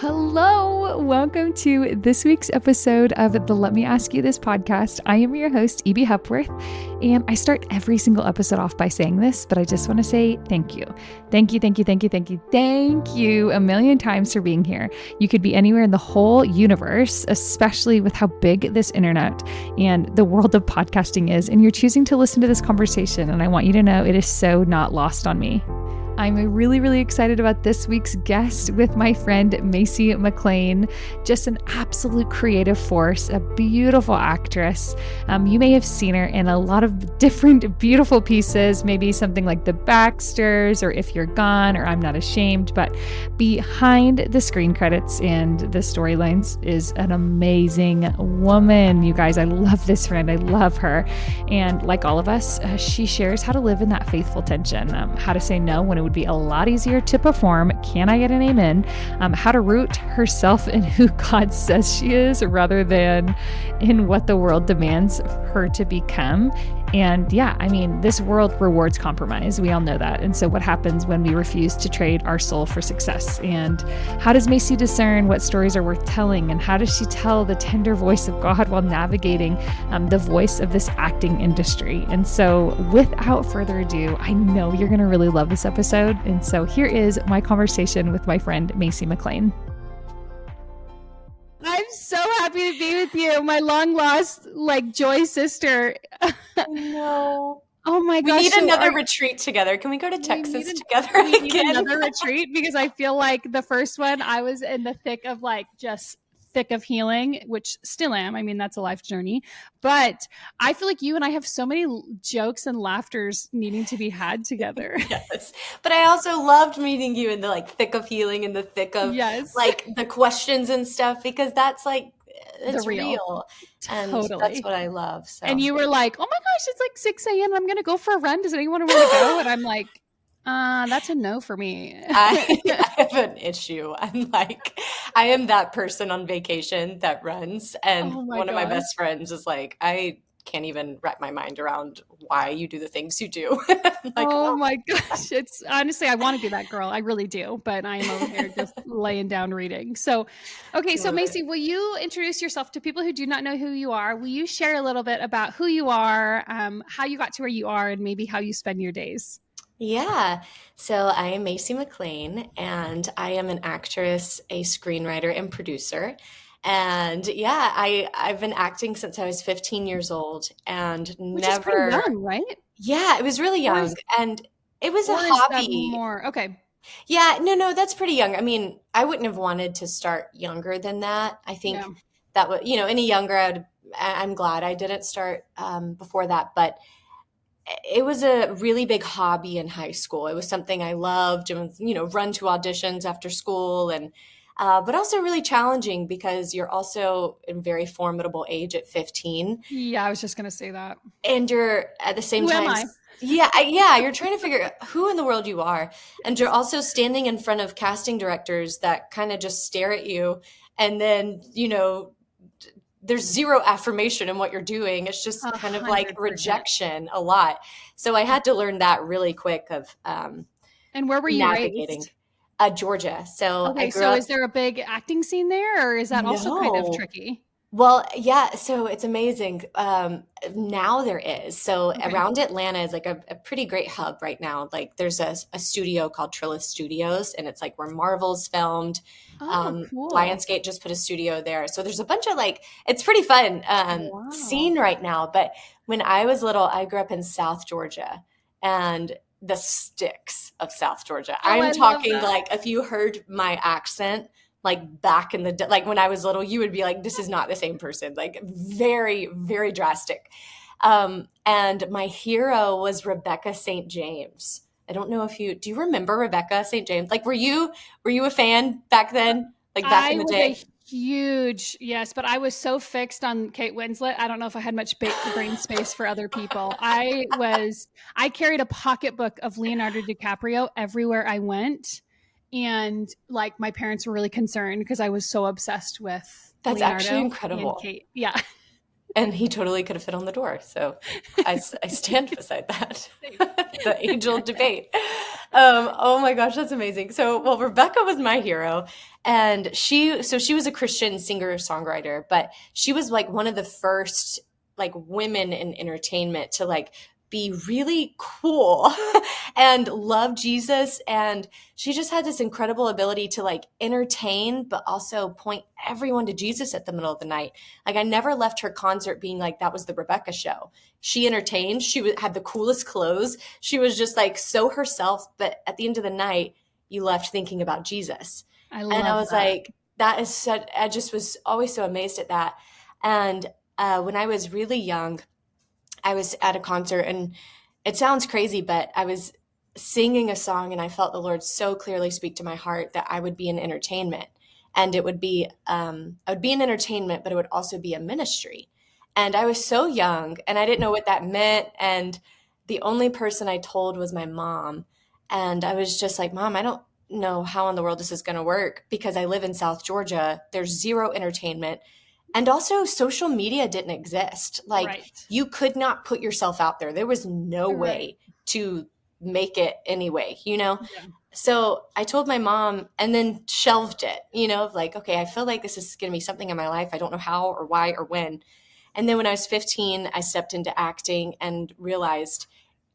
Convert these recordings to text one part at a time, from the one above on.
Hello, welcome to this week's episode of the Let Me Ask You This podcast. I am your host, E.B. Hepworth, and I start every single episode off by saying this, but I just want to say thank you. Thank you a million times for being here. You could be anywhere in the whole universe, especially with how big this internet and the world of podcasting is, and you're choosing to listen to this conversation, and I want you to know it is so not lost on me. I'm really excited about this week's guest with my friend Masey Mclain, just an absolute creative force, a beautiful actress. You may have seen her in a lot of different beautiful pieces, maybe something like The Baxters or If You're Gone or I'm Not Ashamed, but behind the screen credits and the storylines is an amazing woman. You guys, I love this friend. I love her. And like all of us, she shares how to live in that faithful tension, how to say no when it would be a lot easier to perform. Can I get an amen? How to root herself in who God says she is rather than in what the world demands her to become. And yeah, I mean, this world rewards compromise. We all know that. And so what happens when we refuse to trade our soul for success? And how does Masey discern what stories are worth telling? And how does she tell the tender voice of God while navigating the voice of this acting industry? And so without further ado, I know you're going to really love this episode. And so here is my conversation with my friend Masey Mclain. I'm so happy to be with you, my long lost, joy sister. No. Oh my gosh. We need another retreat together. Can we go to Texas together we again? Need another retreat because I feel like the first one I was in the thick of just thick of healing, which still am. I mean, that's a life journey. But I feel like you and I have so many jokes and laughters needing to be had together. Yes. But I also loved meeting you in the thick of healing and the thick of the questions and stuff, because that's it's real. And totally. That's what I love. So. And you were like, oh my gosh, it's 6 a.m. I'm going to go for a run. Does anyone want to go? And I'm like, that's a no for me. I have an issue. I am that person on vacation that runs. And one of my best friends is like, I can't even wrap my mind around why you do the things you do. My gosh. It's honestly, I want to be that girl. I really do. But I am over here just laying down reading. So, okay. So Masey, will you introduce yourself to people who do not know who you are? Will you share a little bit about who you are, how you got to where you are, and maybe how you spend your days? Yeah. So I am Masey Mclain, and I am an actress, a screenwriter, and producer. And yeah, I've been acting since I was 15 years old, and Which is pretty young, right? Yeah, it was really young, and it was a hobby. More okay. Yeah, no, that's pretty young. I mean, I wouldn't have wanted to start younger than that. I think that would, any younger, I'm glad I didn't start before that, but it was a really big hobby in high school. It was something I loved, and run to auditions after school, and but also really challenging because you're also in a very formidable age at 15. Yeah, I was just going to say that. And you're at the same time. Who am I? Yeah, you're trying to figure out who in the world you are, and you're also standing in front of casting directors that kind of just stare at you, and then there's zero affirmation in what you're doing. It's just kind of 100%. Rejection a lot. So I had to learn that really quick of and where were you navigating. Raised? Georgia. So okay, so is there a big acting scene there, or is that also kind of tricky? Well, yeah, so it's amazing. Now there is. So around Atlanta is a pretty great hub right now. There's a studio called Trillis Studios, and it's where Marvel's filmed. Cool. Lionsgate just put a studio there. So there's a bunch of it's pretty fun scene right now. But when I was little, I grew up in South Georgia, and the sticks of South Georgia. I'm talking if you heard my accent, back in the day, when I was little, you would be like, this is not the same person, very, very drastic. And my hero was Rebecca St. James. I don't know do you remember Rebecca St. James? Were you a fan back then? Back in the day? Yes, but I was so fixed on Kate Winslet. I don't know if I had much brain space for other people. I carried a pocketbook of Leonardo DiCaprio everywhere I went. And my parents were really concerned because I was so obsessed with That's Leonardo actually incredible. And Kate. Yeah. And he totally could have fit on the door. So I stand beside that. The age-old debate. Oh my gosh, that's amazing. So, well, Rebecca was my hero. And she was a Christian singer-songwriter, but she was like one of the first like women in entertainment to like be really cool and love Jesus. And she just had this incredible ability to like entertain, but also point everyone to Jesus at the middle of the night. Like I never left her concert being like, that was the Rebecca show. She entertained. She had the coolest clothes. She was just like so herself. But at the end of the night, you left thinking about Jesus. And I was that. like, that is such, I just was always so amazed at that. And when I was really young, I was at a concert and it sounds crazy, but I was singing a song and I felt the Lord so clearly speak to my heart that I would be in entertainment. And it would be, I would be in entertainment, but it would also be a ministry. And I was so young and I didn't know what that meant. And the only person I told was my mom. And I was just like, Mom, I don't know how in the world this is going to work because I live in South Georgia. There's zero entertainment. And also social media didn't exist. Like you could not put yourself out there. There was no way to make it anyway, you know? Yeah. So I told my mom and then shelved it, you know, like, okay, I feel like this is going to be something in my life. I don't know how or why or when. And then when I was 15, I stepped into acting and realized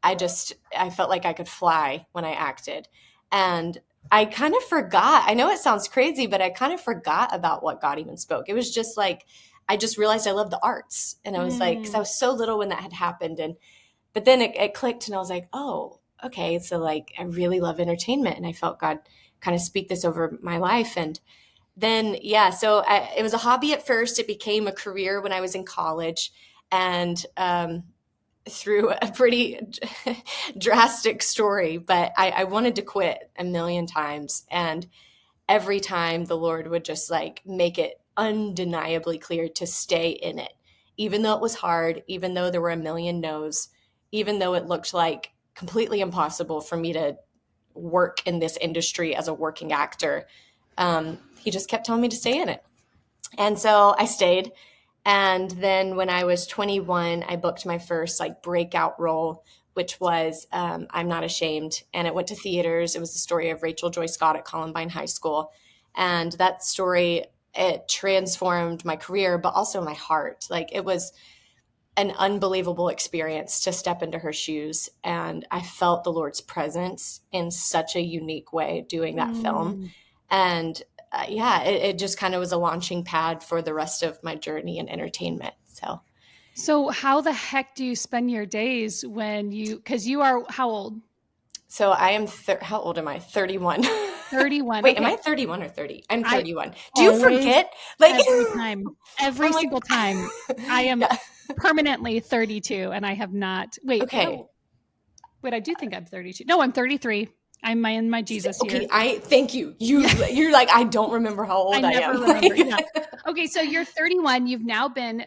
I felt like I could fly when I acted. And I kind of forgot. I know it sounds crazy, but I kind of forgot about what God even spoke. It was just like, I just realized I love the arts. And I was like, because I was so little when that had happened. But then it clicked and I was like, oh, okay. So like, I really love entertainment. And I felt God kind of speak this over my life. And then, yeah, so it was a hobby at first. It became a career when I was in college. And through a pretty drastic story, but I wanted to quit a million times. And every time the Lord would just like make it undeniably clear to stay in it, even though it was hard, even though there were a million no's, even though it looked like completely impossible for me to work in this industry as a working actor. He just kept telling me to stay in it. And so I stayed. And then when I was 21, I booked my first like breakout role, which was I'm Not Ashamed. And it went to theaters. It was the story of Rachel Joy Scott at Columbine High School. And that story, it transformed my career, but also my heart. Like it was an unbelievable experience to step into her shoes. And I felt the Lord's presence in such a unique way doing that film. And yeah, it just kind of was a launching pad for the rest of my journey in entertainment. So how the heck do you spend your days because you are how old? So I am, how old am I? 31. 31. Wait, okay. Am I 31 or 30? I'm 31. Do you always, forget? Like every single time. I am permanently 32 and I have not. Wait, okay. Wait, I do think I'm 32. No, I'm 33. I'm in my Jesus years. Okay, thank you. You're like, I don't remember how old I am. I never remember. Yeah. Okay, so you're 31. You've now been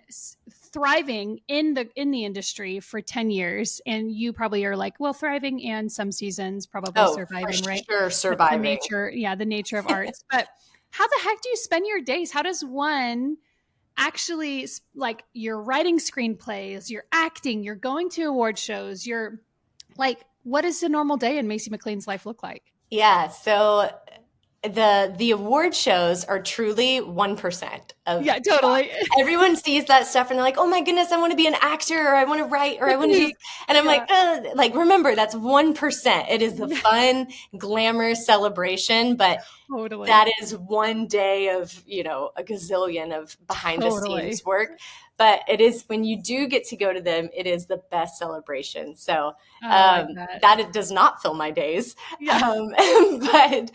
thriving in the industry for 10 years, and you probably are like, well, thriving and some seasons probably surviving, right? Sure, surviving. The nature of arts. But how the heck do you spend your days? How does one actually, like, you're writing screenplays, you're acting, you're going to award shows, you're like, what does a normal day in Masey Mclain's life look like? Yeah, so the award shows are truly 1% of. Yeah, totally. Everyone sees that stuff and they're like, oh my goodness, I want to be an actor, or I want to write, or I want to do, and I'm like, remember, that's 1%. It is the fun, glamorous celebration, but that is one day of, a gazillion of behind the scenes work. But it is, when you do get to go to them, it is the best celebration. So that it does not fill my days. Yeah. But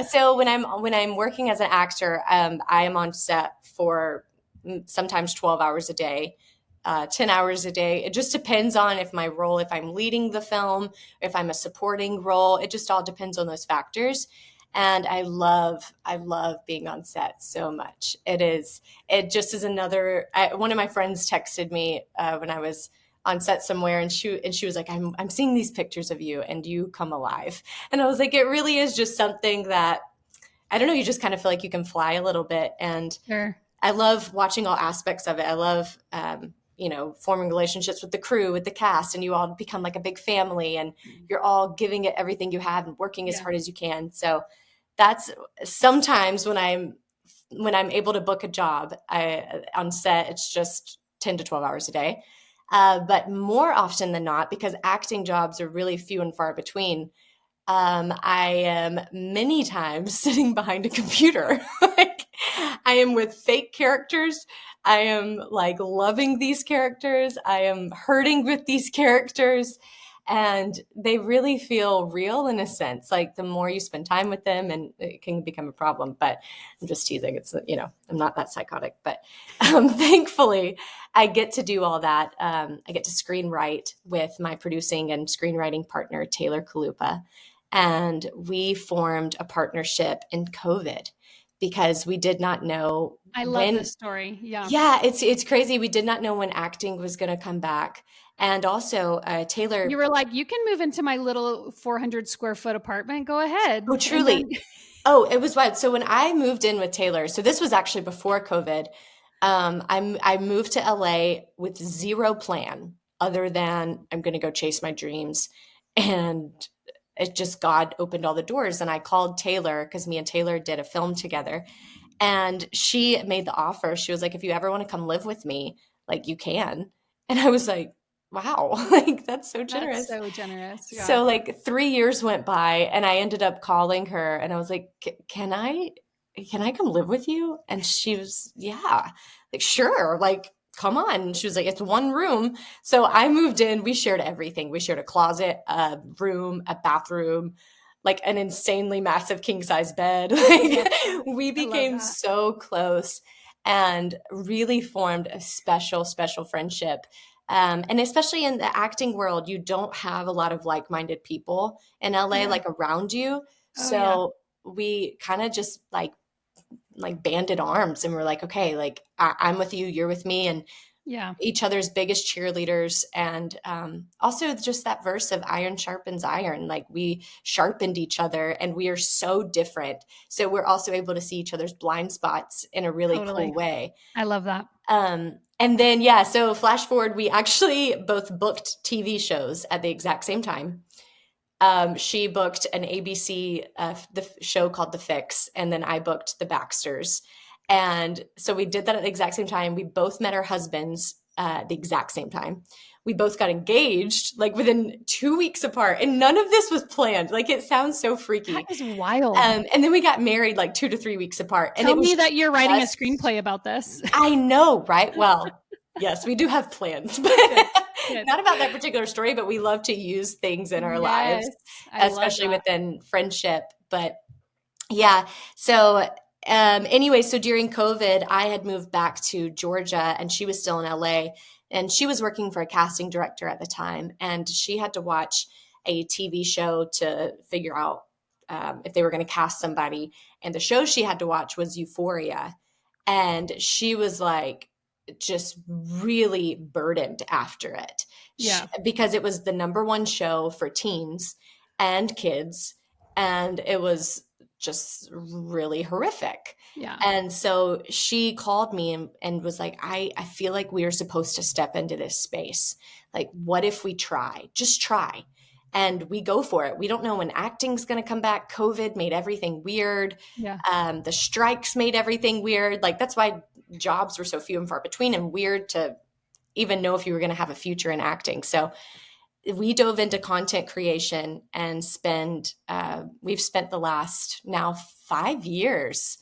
so when I'm working as an actor, I am on set for sometimes 12 hours a day, 10 hours a day. It just depends on if I'm leading the film, if I'm a supporting role. It just all depends on those factors. And I love being on set so much. It just is another, one of my friends texted me when I was on set somewhere, and she was like, I'm seeing these pictures of you and you come alive. And I was like, it really is just something that, I don't know, you just kind of feel like you can fly a little bit. And I love watching all aspects of it. I love, forming relationships with the crew, with the cast, and you all become like a big family, and you're all giving it everything you have and working as hard as you can. So that's sometimes when I'm able to book a job on set, it's just 10 to 12 hours a day. But more often than not, because acting jobs are really few and far between, I am many times sitting behind a computer. Like, I am with fake characters. I am like loving these characters. I am hurting with these characters. And they really feel real in a sense. Like, the more you spend time with them, and it can become a problem, but I'm just teasing. It's, I'm not that psychotic, but thankfully I get to do all that. I get to screenwrite with my producing and screenwriting partner, Taylor Kalupa. And we formed a partnership in COVID because we did not know. I love this story. Yeah. Yeah, it's crazy. We did not know when acting was going to come back. And also, Taylor. You were like, you can move into my little 400 square foot apartment. Go ahead. Oh, truly. Oh, it was wild. So when I moved in with Taylor, so this was actually before COVID, I moved to LA with zero plan other than I'm going to go chase my dreams. And it just, God opened all the doors. And I called Taylor because me and Taylor did a film together. And she made the offer. She was like, if you ever want to come live with me, like, you can. And I was like, wow, like, that's so generous. That's so generous. Yeah. So like 3 years went by and I ended up calling her and I was like, can I come live with you? And she was, yeah, like, sure. Like, come on. And she was like, it's one room. So I moved in, we shared everything. We shared a closet, a room, a bathroom, like an insanely massive king size bed. Like, we became so close and really formed a special, special friendship. And especially in the acting world, you don't have a lot of like-minded people in LA, like, around you. So we kind of just like banded arms and we're like, okay, like, I'm with you, you're with me, and each other's biggest cheerleaders. And also just that verse of iron sharpens iron. Like, we sharpened each other and we are so different. So we're also able to see each other's blind spots in a really cool way. I love that. And then, so flash forward, we actually both booked TV shows at the exact same time. She booked an ABC the show called The Fix, and then I booked The Baxters. And so we did that at the exact same time. We both met our husbands at the exact same time. We both got engaged like within 2 weeks apart, and none of this was planned. Like, it sounds so freaky. That is wild. And then we got married like 2 to 3 weeks apart. And Tell me that you're writing a screenplay about this. I know, right? Well, yes, we do have plans, but not about that particular story, but we love to use things in our lives, especially within friendship. But yeah, so anyway, so during COVID, I had moved back to Georgia and she was still in LA, and she was working for a casting director at the time. And she had to watch a TV show to figure out if they were going to cast somebody. And the show she had to watch was Euphoria. And she was like, just really burdened after it. Because it was the #1 show for teens and kids. And it was just really horrific. And so she called me and was like, I feel like we are supposed to step into this space. Like, what if we try? Just try. And we go for it. We don't know when acting's going to come back. COVID made everything weird. The strikes made everything weird. Like, that's why jobs were so few and far between, and weird to even know if you were going to have a future in acting. So we dove into content creation and we've spent the last now 5 years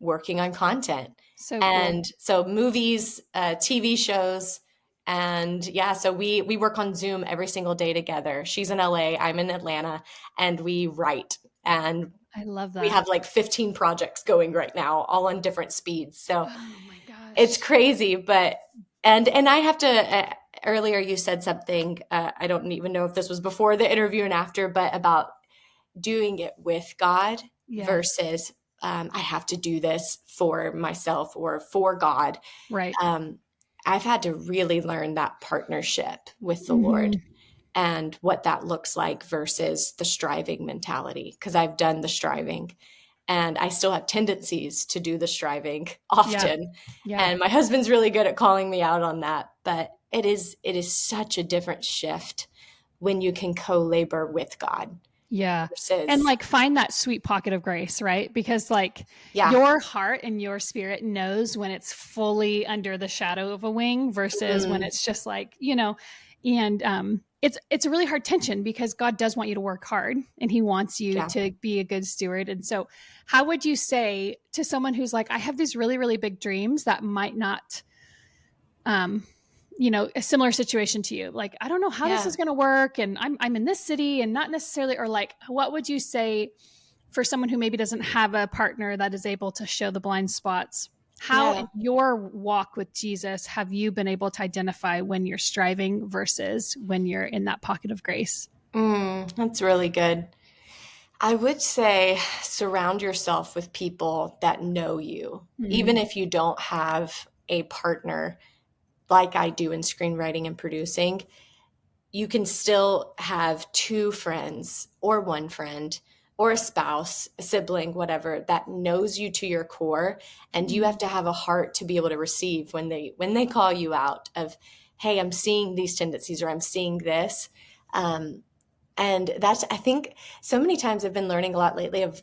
working on content. So movies, TV shows. And so we work on Zoom every single day together. She's in LA, I'm in Atlanta, and we write. And I love that. We have like 15 projects going right now, all on different speeds. So oh my gosh, it's crazy. But, and I have to, earlier you said something, I don't even know if this was before the interview and after, but about doing it with God versus I have to do this for myself or for God. Right. I've had to really learn that partnership with the Lord and what that looks like versus the striving mentality, because I've done the striving. And I still have tendencies to do the striving often. Yeah. And my husband's really good at calling me out on that. But it is such a different shift when you can co-labor with God. Yeah. Versus, and like find that sweet pocket of grace, right? Because like your heart and your spirit knows when it's fully under the shadow of a wing versus when it's just like, and it's a really hard tension because God does want you to work hard and he wants you to be a good steward. And so how would you say to someone who's like, I have these really, really big dreams that might not, a similar situation to you, like, I don't know how this is going to work. And I'm in this city and not necessarily, or like, what would you say for someone who maybe doesn't have a partner that is able to show the blind spots? How in your walk with Jesus have you been able to identify when you're striving versus when you're in that pocket of grace? That's really good. I would say surround yourself with people that know you, even if you don't have a partner like I do in screenwriting and producing. You can still have 2 friends or 1 friend or a spouse, a sibling, whatever, that knows you to your core. And you have to have a heart to be able to receive when they call you out of, hey, I'm seeing these tendencies or I'm seeing this. And that's, I think so many times I've been learning a lot lately of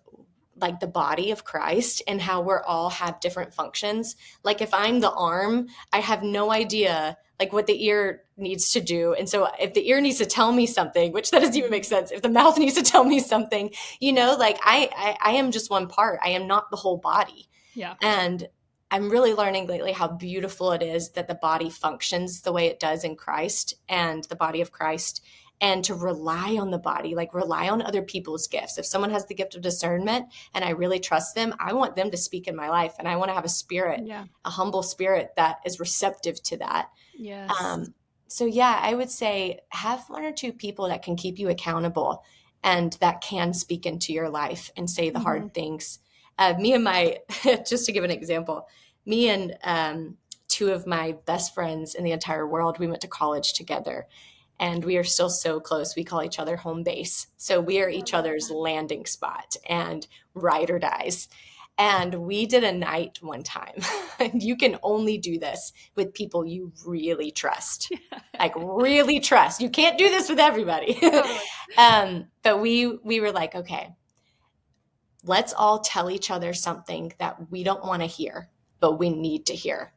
like the body of Christ and how we're all have different functions. Like if I'm the arm, I have no idea like what the ear needs to do. And so if the ear needs to tell me something, which that doesn't even make sense, if the mouth needs to tell me something, like I am just one part. I am not the whole body. Yeah. And I'm really learning lately how beautiful it is that the body functions the way it does in Christ and the body of Christ, and to rely on the body, like rely on other people's gifts. If someone has the gift of discernment and I really trust them, I want them to speak in my life. And I want to have a spirit, a humble spirit that is receptive to that. Yes. So I would say have 1 or 2 people that can keep you accountable and that can speak into your life and say the hard things. Me and just to give an example, me and 2 of my best friends in the entire world, we went to college together. And we are still so close. We call each other home base. So we are each other's landing spot and ride or dies. And we did a night one time. And you can only do this with people you really trust. Like really trust. You can't do this with everybody. But we were like, okay, let's all tell each other something that we don't want to hear, but we need to hear.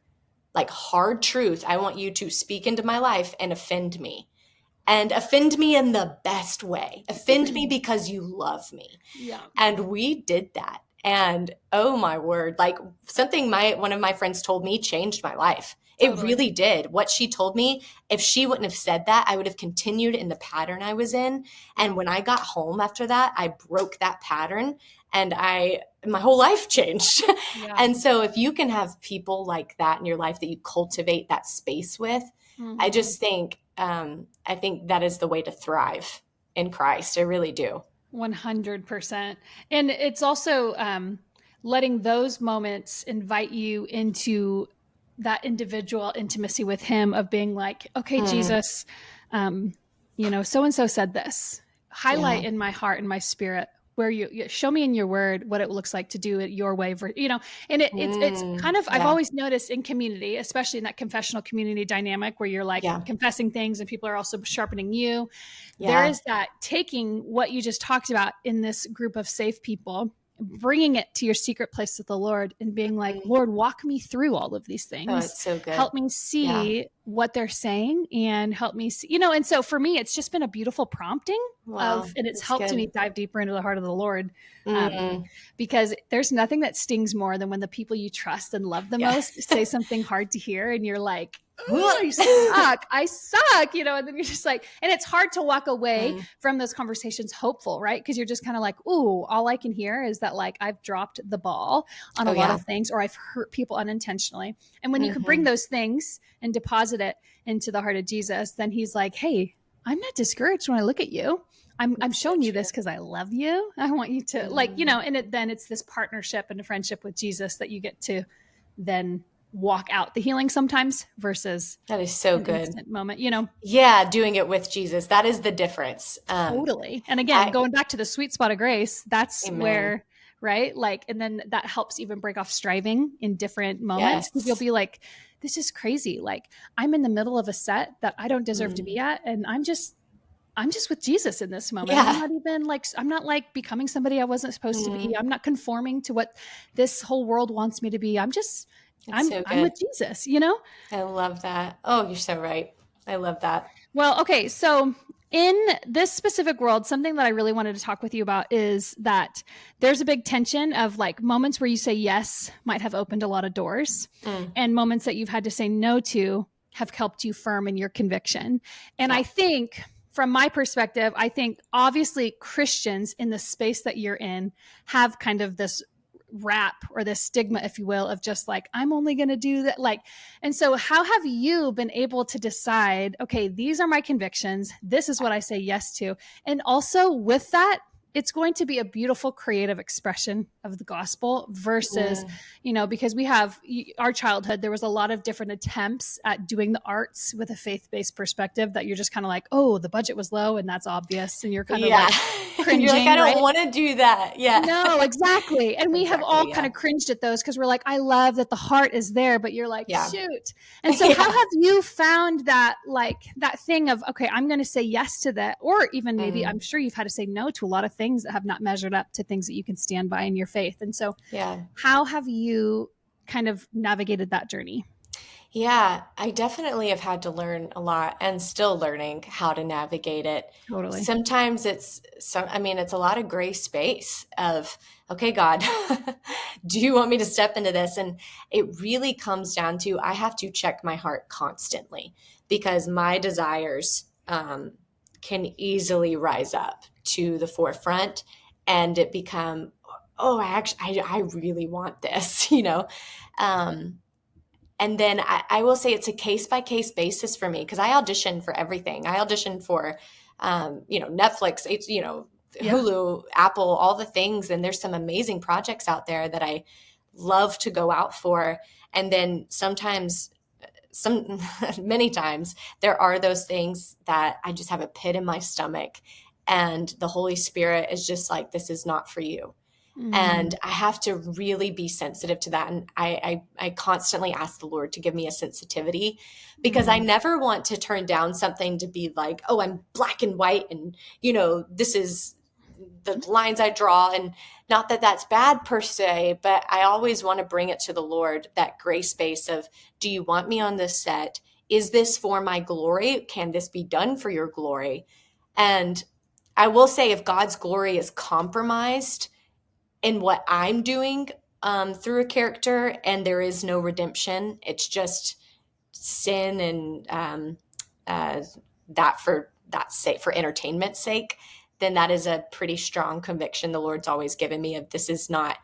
Like hard truth. I want you to speak into my life and offend me. And offend me in the best way. Offend me because you love me. Yeah. And we did that. And oh my word, like something one of my friends told me changed my life. Totally. It really did. What she told me, if she wouldn't have said that, I would have continued in the pattern I was in. And when I got home after that, I broke that pattern and my whole life changed. Yeah. And so if you can have people like that in your life that you cultivate that space with, I just think, I think that is the way to thrive in Christ. I really do. 100%. And it's also letting those moments invite you into that individual intimacy with him of being like, okay, Jesus, so-and-so said this. Highlight in my heart and my spirit where you show me in your word what it looks like to do it your way, and it's kind of, I've always noticed in community, especially in that confessional community dynamic where you're like confessing things and people are also sharpening you. Yeah. There is that taking what you just talked about in this group of safe people, bringing it to your secret place with the Lord and being like, Lord, walk me through all of these things. Oh, it's so good. Help me see what they're saying and help me see, and so for me, it's just been a beautiful prompting and it's helped me dive deeper into the heart of the Lord. Because there's nothing that stings more than when the people you trust and love the most say something hard to hear and you're like, I suck, and then you're just like, and it's hard to walk away from those conversations hopeful, right? Because you're just kind of like, ooh, all I can hear is that like I've dropped the ball on a lot of things, or I've hurt people unintentionally. And when you can bring those things and deposit it into the heart of Jesus, then he's like, hey, I'm not discouraged when I look at you. I'm showing you this because I love you. I want you to and then it's this partnership and a friendship with Jesus that you get to then walk out the healing sometimes versus that is so good moment, doing it with Jesus. That is the difference. Totally. And again, going back to the sweet spot of grace, that's where right? Like, and then that helps even break off striving in different moments. Because you'll be like, this is crazy. Like, I'm in the middle of a set that I don't deserve to be at. And I'm just with Jesus in this moment. I'm not even like, I'm not like becoming somebody I wasn't supposed to be. I'm not conforming to what this whole world wants me to be. I'm with Jesus, you know? I love that. Oh, you're so right. I love that. Well, okay. So in this specific world, something that I really wanted to talk with you about is that there's a big tension of like moments where you say yes might have opened a lot of doors, and moments that you've had to say no to have helped you firm in your conviction. And I think from my perspective, I think obviously Christians in the space that you're in have kind of this rap or this stigma, if you will, of just like, I'm only going to do that. Like, and so how have you been able to decide, okay, these are my convictions. This is what I say yes to. And also with that, it's going to be a beautiful creative expression of the gospel versus, you know, because we have our childhood, there was a lot of different attempts at doing the arts with a faith-based perspective that you're just kind of like, oh, the budget was low and that's obvious. And you're kind of like cringing. You're like, I don't want to do that. Yeah. No, exactly. And we have all kind of cringed at those because we're like, I love that the heart is there, but you're like, shoot. And so how have you found that, like that thing of, okay, I'm going to say yes to that, or even maybe I'm sure you've had to say no to a lot of things that have not measured up to things that you can stand by in your faith. And so how have you kind of navigated that journey? Yeah, I definitely have had to learn a lot and still learning how to navigate it. Totally. Sometimes it's a lot of gray space of, okay, God, do you want me to step into this? And it really comes down to, I have to check my heart constantly because my desires can easily rise up to the forefront and it become, oh, I really want this, you know? And then I will say it's a case-by-case basis for me because I audition for everything. I audition for, Netflix, Hulu, Apple, all the things. And there's some amazing projects out there that I love to go out for. And then many times, there are those things that I just have a pit in my stomach. And the Holy Spirit is just like, this is not for you. And I have to really be sensitive to that. And I constantly ask the Lord to give me a sensitivity because I never want to turn down something to be like, oh, I'm black and white. And, this is the lines I draw. And not that that's bad per se, but I always want to bring it to the Lord, that gray space of, do you want me on this set? Is this for my glory? Can this be done for your glory? And I will say if God's glory is compromised in what I'm doing through a character and there is no redemption, it's just sin and for entertainment's sake, then that is a pretty strong conviction the Lord's always given me of this is not,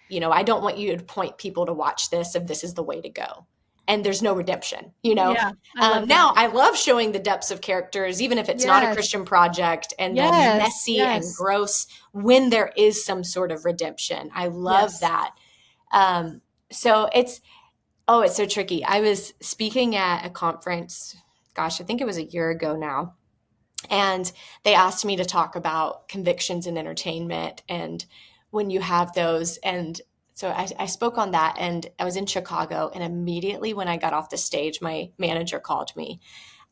I don't want you to point people to watch this if this is the way to go. And there's no redemption, Yeah, I love showing the depths of characters, even if it's not a Christian project and they're messy and gross when there is some sort of redemption. I love that. So it's so tricky. I was speaking at a conference, gosh, I think it was a year ago now. And they asked me to talk about convictions in entertainment and when you have those. And so I spoke on that and I was in Chicago, and immediately when I got off the stage, my manager called me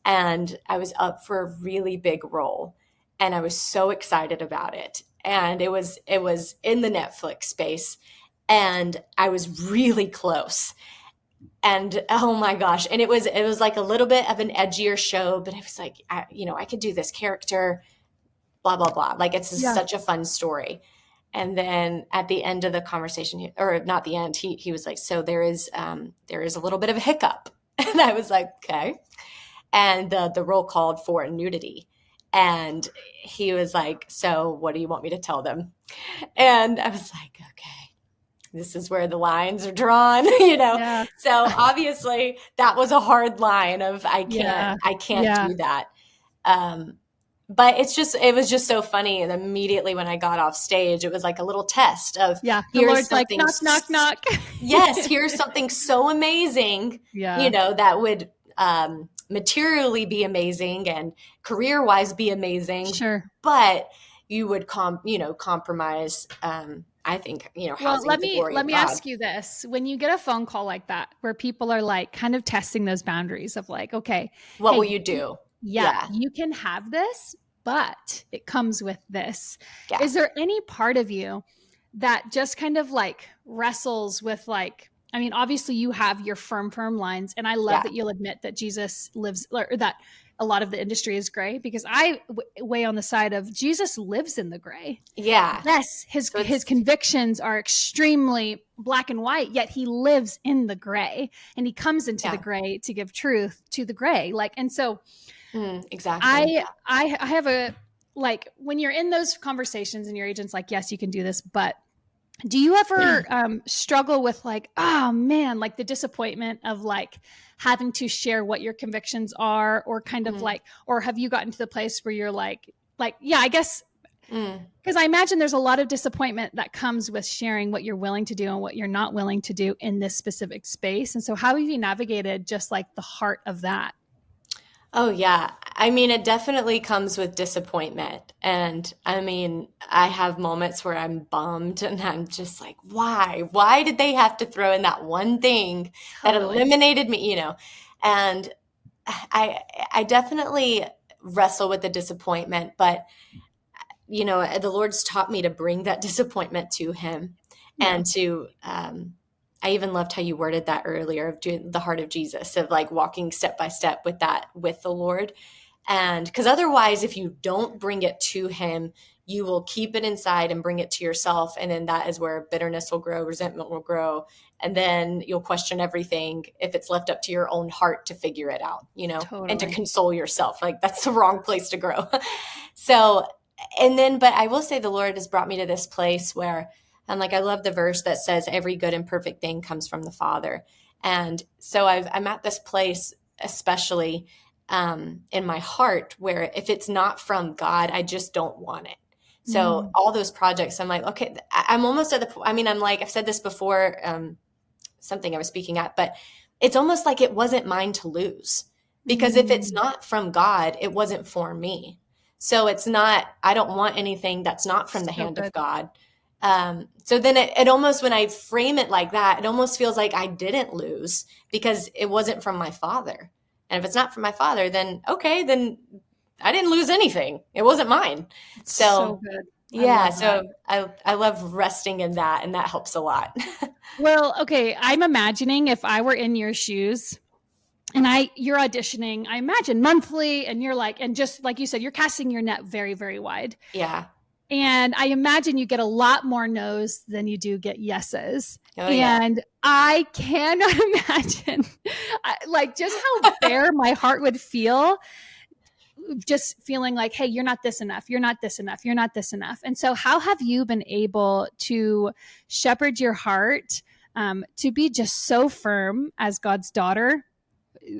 and I was up for a really big role and I was so excited about it. And it was in the Netflix space and I was really close. And oh my gosh. And it was like a little bit of an edgier show, but it was like, I could do this character, blah, blah, blah. Like it's such a fun story. And then at the end of the conversation, or not the end, he was like, so there is a little bit of a hiccup. And I was like, okay. And the role called for nudity. And he was like, so what do you want me to tell them? And I was like, okay, this is where the lines are drawn, So obviously that was a hard line of I can't do that. But it was just so funny. And immediately when I got off stage, it was like a little test of, the Lord's like, knock, knock, knock. Yes, here's something so amazing, that would materially be amazing and career-wise be amazing. Sure. But you would compromise, I think, Well, housing the glory let of me God. ask you this. When you get a phone call like that, where people are like kind of testing those boundaries of like, okay, What will hey, you do? yeah, you can have this, but it comes with this. Yeah. Is there any part of you that just kind of like wrestles with like, I mean, obviously you have your firm lines. And I love that you'll admit that Jesus lives, or that a lot of the industry is gray, because I weigh on the side of Jesus lives in the gray. Yeah. Yes, his convictions are extremely black and white, yet he lives in the gray, and he comes into the gray to give truth to the gray. Like, and so exactly. I have a, like, when you're in those conversations and your agent's like, yes, you can do this, but do you ever struggle with like, oh man, like the disappointment of like having to share what your convictions are, or kind of like, or have you gotten to the place where you're like, yeah, I guess, because I imagine there's a lot of disappointment that comes with sharing what you're willing to do and what you're not willing to do in this specific space. And so how have you navigated just like the heart of that? Oh, yeah. I mean, it definitely comes with disappointment. And I mean, I have moments where I'm bummed and I'm just like, why? Why did they have to throw in that one thing that eliminated me, And I definitely wrestle with the disappointment, but the Lord's taught me to bring that disappointment to him and to, I even loved how you worded that earlier of doing the heart of Jesus, of like walking step by step with that, with the Lord. And because otherwise, if you don't bring it to him, you will keep it inside and bring it to yourself. And then that is where bitterness will grow, resentment will grow. And then you'll question everything if it's left up to your own heart to figure it out, and to console yourself. Like that's the wrong place to grow. So, but I will say the Lord has brought me to this place where, and like, I love the verse that says every good and perfect thing comes from the Father. And so I'm at this place, especially in my heart, where if it's not from God, I just don't want it. So all those projects, I'm like, okay, I'm almost at the, I mean, I'm like, I've said this before, something I was speaking at, but it's almost like it wasn't mine to lose, because if it's not from God, it wasn't for me. So it's not, I don't want anything that's not from the hand of God. So then it almost, when I frame it like that, it almost feels like I didn't lose because it wasn't from my Father. And if it's not from my Father, then okay, then I didn't lose anything. It wasn't mine. So good. Yeah. So I love resting in that, and that helps a lot. Well, okay. I'm imagining if I were in your shoes and you're auditioning, I imagine monthly, and you're like, and just like you said, you're casting your net very, very wide. Yeah. And I imagine you get a lot more no's than you do get yeses. Oh, and I cannot imagine like just how bare my heart would feel, just feeling like, hey, you're not this enough. You're not this enough. You're not this enough. And so how have you been able to shepherd your heart to be just so firm as God's daughter?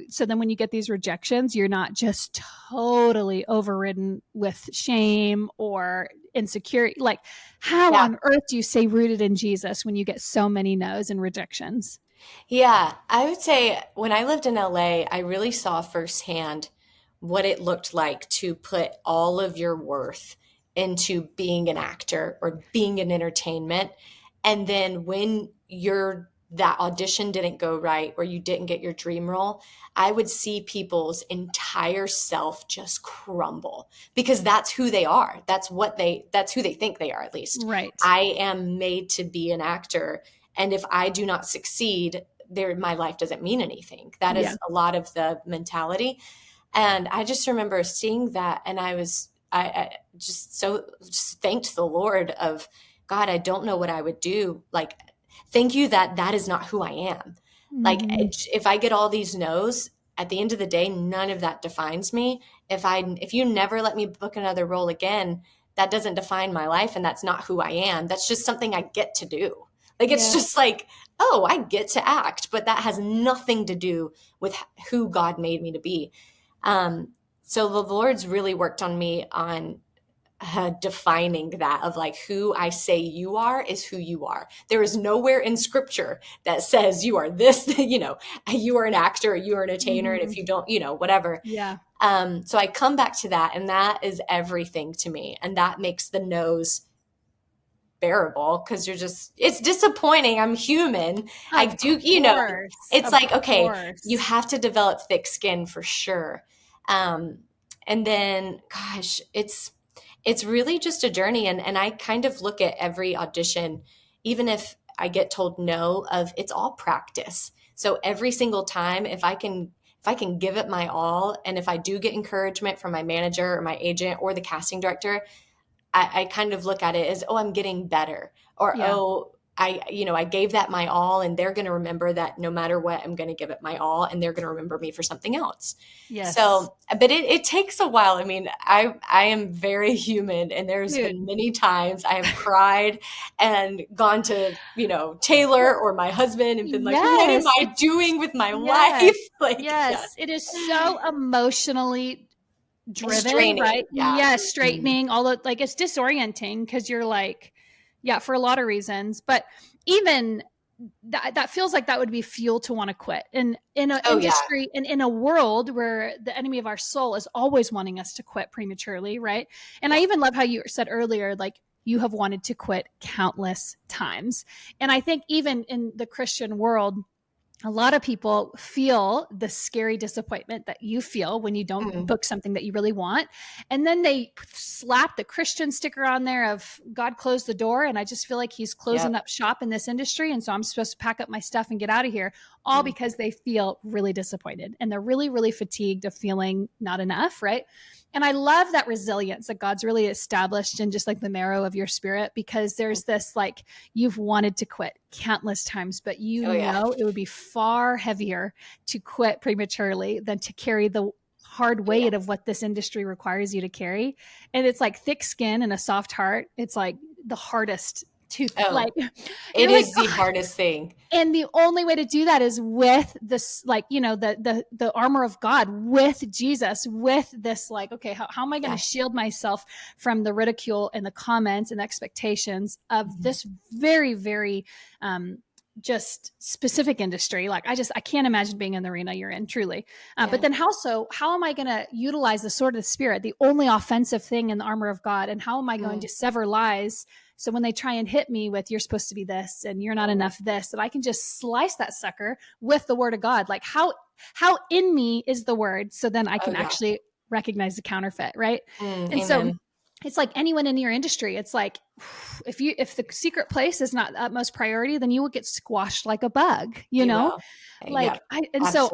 So then when you get these rejections, you're not just totally overridden with shame or insecurity. Like, how on earth do you stay rooted in Jesus when you get so many no's and rejections? Yeah, I would say when I lived in LA, I really saw firsthand what it looked like to put all of your worth into being an actor or being in entertainment. And then when that audition didn't go right, or you didn't get your dream role, I would see people's entire self just crumble, because that's who they are. That's who they think they are, at least. Right. I am made to be an actor. And if I do not succeed, my life doesn't mean anything. That is a lot of the mentality. And I just remember seeing that, and I just thanked the Lord of, God, I don't know what I would do. Like, thank you that is not who I am. Like, if I get all these no's, at the end of the day, none of that defines me. If you never let me book another role again, that doesn't define my life, and that's not who I am. That's just something I get to do. Like, it's just like, oh, I get to act, but that has nothing to do with who God made me to be. So the Lord's really worked on me on defining that, of like, who I say you are is who you are. There is nowhere in scripture that says you are this, you are an actor, or you are an entertainer. And if you don't, whatever. Yeah. So I come back to that, and that is everything to me. And that makes the no's bearable because it's disappointing. I'm human. I do, it's Of like, okay, course. you have to develop thick skin for sure. And then, gosh, it's really just a journey. And I kind of look at every audition, even if I get told no, of it's all practice. So every single time, if I can give it my all, and if I do get encouragement from my manager or my agent or the casting director, I kind of look at it as, oh, I'm getting better, or, oh, I gave that my all, and they're going to remember that no matter what, I'm going to give it my all, and they're going to remember me for something else. Yes. So, but it takes a while. I mean, I am very human, and there's been many times I have cried and gone to, Taylor or my husband and been like, what am I doing with my life? Like, it is so emotionally driven, straining, right? Straightening, all the, like, it's disorienting because you're like, for a lot of reasons, but even that feels like that would be fuel to want to quit. And in an industry and in a world where the enemy of our soul is always wanting us to quit prematurely, right? And I even love how you said earlier, like, you have wanted to quit countless times. And I think even in the Christian world, a lot of people feel the scary disappointment that you feel when you don't book something that you really want. And then they slap the Christian sticker on there of God closed the door. And I just feel like he's closing up shop in this industry. And so I'm supposed to pack up my stuff and get out of here, all because they feel really disappointed. And they're really, really fatigued of feeling not enough, right? And I love that resilience that God's really established in just like the marrow of your spirit, because there's this, like, you've wanted to quit countless times, but know it would be far heavier to quit prematurely than to carry the hard weight of what this industry requires you to carry. And it's like thick skin and a soft heart. It's like the hardest it is the hardest thing. And the only way to do that is with this, like, the armor of God, with Jesus, with this, like, okay, how am I going to shield myself from the ridicule and the comments and expectations of this very, very, just specific industry. Like, I can't imagine being in the arena you're in, truly. But then how am I going to utilize the sword of the Spirit, the only offensive thing in the armor of God? And how am I going to sever lies? So when they try and hit me with, you're supposed to be this and you're not enough this, that I can just slice that sucker with the word of God. Like, how in me is the word? So then I can actually recognize the counterfeit. Right. And amen. So it's like anyone in your industry. It's like, if the secret place is not the utmost priority, then you will get squashed like a bug, know? Like, so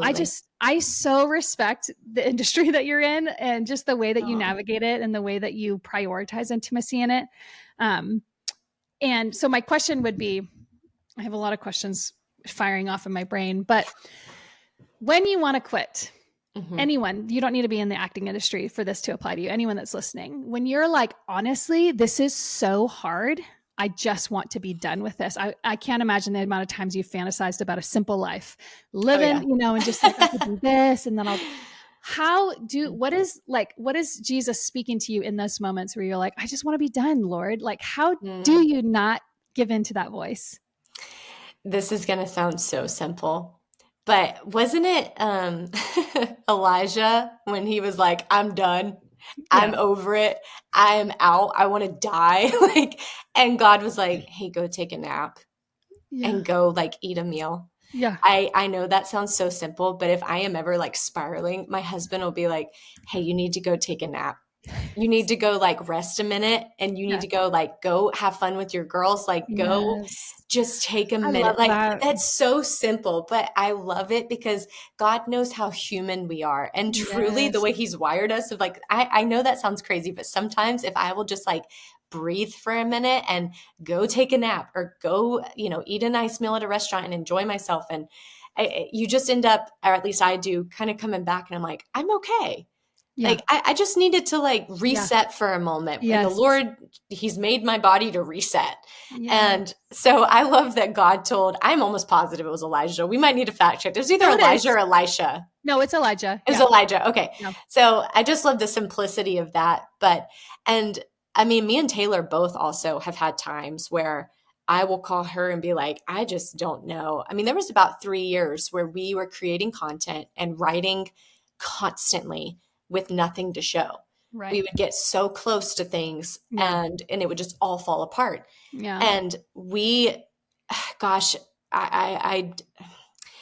I so respect the industry that you're in, and just the way that you navigate it and the way that you prioritize intimacy in it. And so my question would be, I have a lot of questions firing off in my brain, but when you want to quit, anyone, you don't need to be in the acting industry for this to apply to you. Anyone that's listening, when you're like, honestly, this is so hard, I just want to be done with this. I can't imagine the amount of times you've fantasized about a simple life, living, and just like, I could do this, and then what is Jesus speaking to you in those moments where you're like, I just want to be done, Lord? Like, how do you not give in to that voice? This is going to sound so simple, but wasn't it Elijah when he was like, I'm done, I'm over it, I'm out, I want to die, and God was like, hey, go take a nap and go, like, eat a meal. Yeah. I know that sounds so simple, but if I am ever, like, spiraling, my husband will be like, hey, you need to go take a nap. You need to go, like, rest a minute, and you need to go, like, go have fun with your girls. Like, go just take a minute. Like, that's so simple, but I love it because God knows how human we are. And truly the way he's wired us, of like, I know that sounds crazy, but sometimes if I will just, like, breathe for a minute and go take a nap, or go, eat a nice meal at a restaurant and enjoy myself. And you just end up, or at least I do, kind of coming back, and I'm like, I'm okay. Yeah. Like, I just needed to, like, reset for a moment. And the Lord, he's made my body to reset. And so I love that God I'm almost positive it was Elijah. We might need to fact check. It was either Elijah or Elisha. No, it's Elijah. It was Elijah. Okay. Yeah. So I just love the simplicity of that. And I mean, me and Taylor both also have had times where I will call her and be like, I just don't know. I mean, there was about 3 years where we were creating content and writing constantly with nothing to show. We Right. would get so close to things Yeah. and it would just all fall apart. Yeah. And gosh, I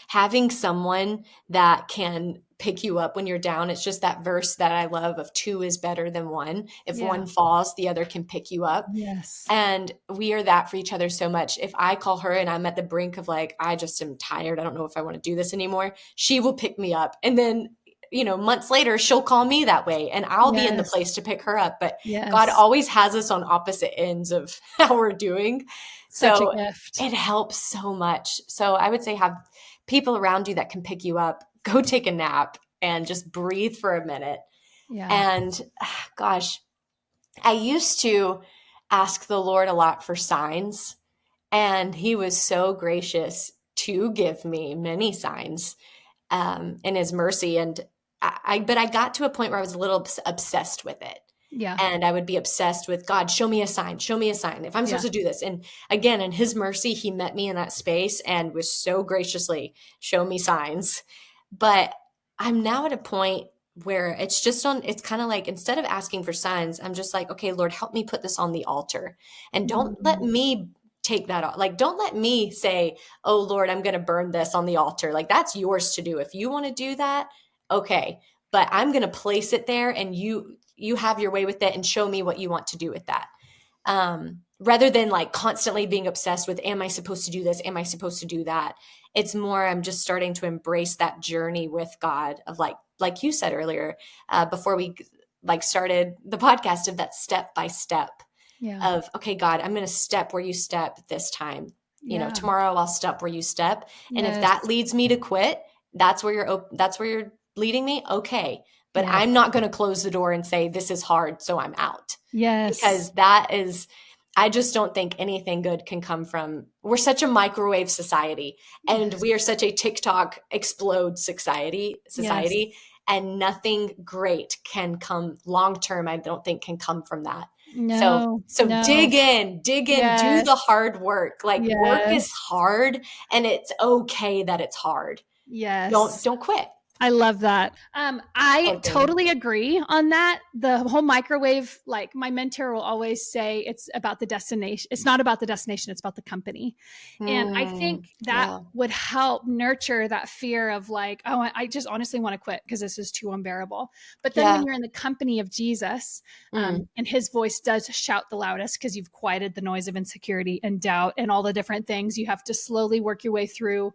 having someone that can pick you up when you're down. It's just that verse that I love of two is better than one. If Yeah. one falls, the other can pick you up. Yes. And we are that for each other so much. If I call her and I'm at the brink of like, I just am tired, I don't know if I want to do this anymore, she will pick me up. And then, months later, she'll call me that way and I'll be in the place to pick her up. But God Yes. always has us on opposite ends of how we're doing. Such a So gift. it helps so much. So I would say have people around you that can pick you up, go take a nap and just breathe for a minute. Yeah. And gosh, I used to ask the Lord a lot for signs, and he was so gracious to give me many signs in his mercy. And but I got to a point where I was a little obsessed with it. Yeah. And I would be obsessed with God, show me a sign if I'm supposed to do this. And again, in his mercy, he met me in that space and was so graciously show me signs. But I'm now at a point where it's kind of like, instead of asking for signs, I'm just like, okay, Lord, help me put this on the altar and don't let me take that off. Like, don't let me say, oh Lord, I'm going to burn this on the altar. Like, that's yours to do. If you want to do that, okay. But I'm going to place it there and you have your way with it and show me what you want to do with that. Rather than like constantly being obsessed with, am I supposed to do this? Am I supposed to do that? It's more, I'm just starting to embrace that journey with God of like you said earlier, before we like started the podcast, of that step by step of, okay, God, I'm going to step where you step this time. Tomorrow I'll step where you step. And if that leads me to quit, that's where you're leading me. Okay. But I'm not going to close the door and say, this is hard, so I'm out. Yes. Because I just don't think anything good can come from, we're such a microwave society and we are such a TikTok explode society, and nothing great can come long-term. I don't think can come from that. So dig in, do the hard work. Like work is hard and it's okay that it's hard. Yes. Don't quit. I love that. I totally agree on that. The whole microwave, like my mentor will always say, it's about the destination. It's not about the destination. It's about the company. And I think that would help nurture that fear of like, oh, I just honestly want to quit because this is too unbearable. But then when you're in the company of Jesus, and his voice does shout the loudest because you've quieted the noise of insecurity and doubt and all the different things, you have to slowly work your way through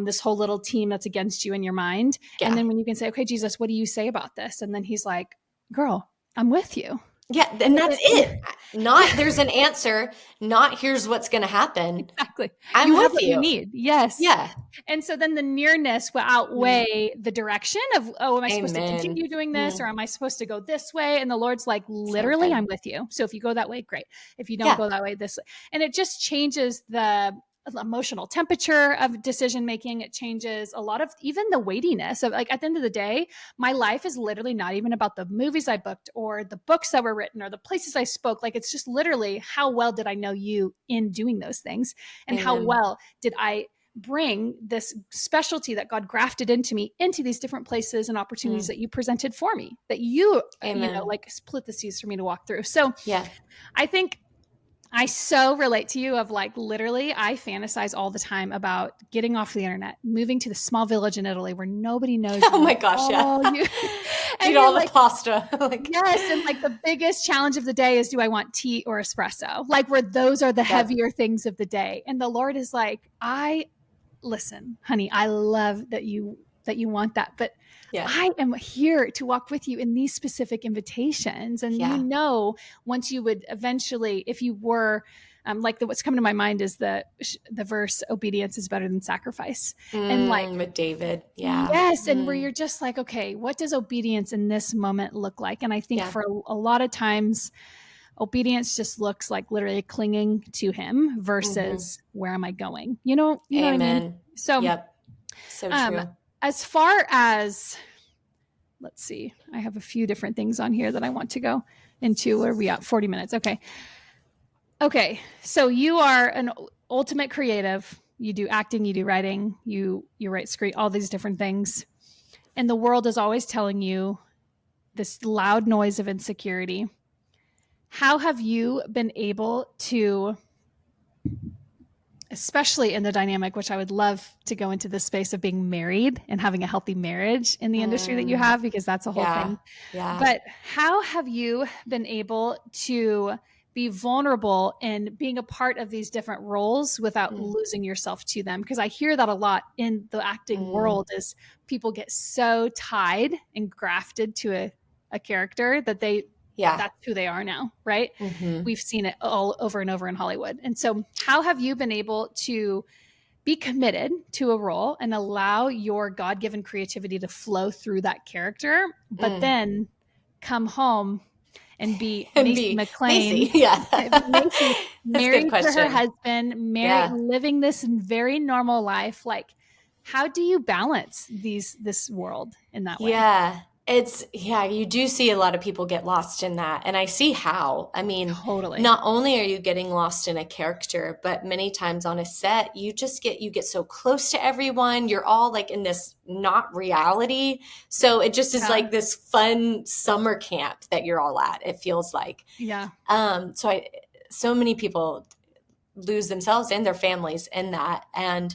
this whole little team that's against you in your mind. Yeah. And then when you can say, okay, Jesus, what do you say about this? And then he's like, girl, I'm with you. Yeah. And that's it. Not there's an answer, not here's what's going to happen. Exactly. I'm you have with what you. You need. Yes. Yeah. And so then the nearness will outweigh the direction of, oh, am I supposed to continue doing this or am I supposed to go this way? And the Lord's like, literally, I'm with you. So if you go that way, great. If you don't go that way, this way. And it just changes the emotional temperature of decision making. It changes a lot of even the weightiness of, like, at the end of the day, my life is literally not even about the movies I booked or the books that were written or the places I spoke. Like, it's just literally, how well did I know you in doing those things? And how well did I bring this specialty that God grafted into me into these different places and opportunities that you presented for me, that you like split the seas for me to walk through. So I think I so relate to you of, like, literally I fantasize all the time about getting off the internet, moving to the small village in Italy where nobody knows. Oh my gosh. You eat all the pasta. Yes. And like the biggest challenge of the day is, do I want tea or espresso? Like, where those are the heavier things of the day. And the Lord is like, listen, honey, I love that you want that, but I am here to walk with you in these specific invitations. And once you would eventually, if you were what's coming to my mind is the verse, obedience is better than sacrifice. And like with David. Yes. And where you're just like, okay, what does obedience in this moment look like? And I think for a lot of times, obedience just looks like literally clinging to him versus where am I going? You know what I mean? So, so true. As far as, let's see, I have a few different things on here that I want to go into. Where are we at? 40 minutes. Okay. So you are an ultimate creative. You do acting, you do writing, you write script, all these different things. And the world is always telling you this loud noise of insecurity. How have you been able to, especially in the dynamic, which I would love to go into the space of being married and having a healthy marriage in the industry that you have, because that's a whole thing. Yeah. But how have you been able to be vulnerable in being a part of these different roles without losing yourself to them? Because I hear that a lot in the acting world, is people get so tied and grafted to a character that that's who they are now, right? We've seen it all over and over in Hollywood. And so how have you been able to be committed to a role and allow your God-given creativity to flow through that character, but then come home and be Masey Mclain, Masey, married to her husband, living this very normal life? Like, how do you balance this world in that way? You do see a lot of people get lost in that. And I see how. I mean, totally. Not only are you getting lost in a character, but many times on a set, you get so close to everyone. You're all like in this not reality. So it just is like this fun summer camp that you're all at, it feels like. Yeah. So many people lose themselves and their families in that. And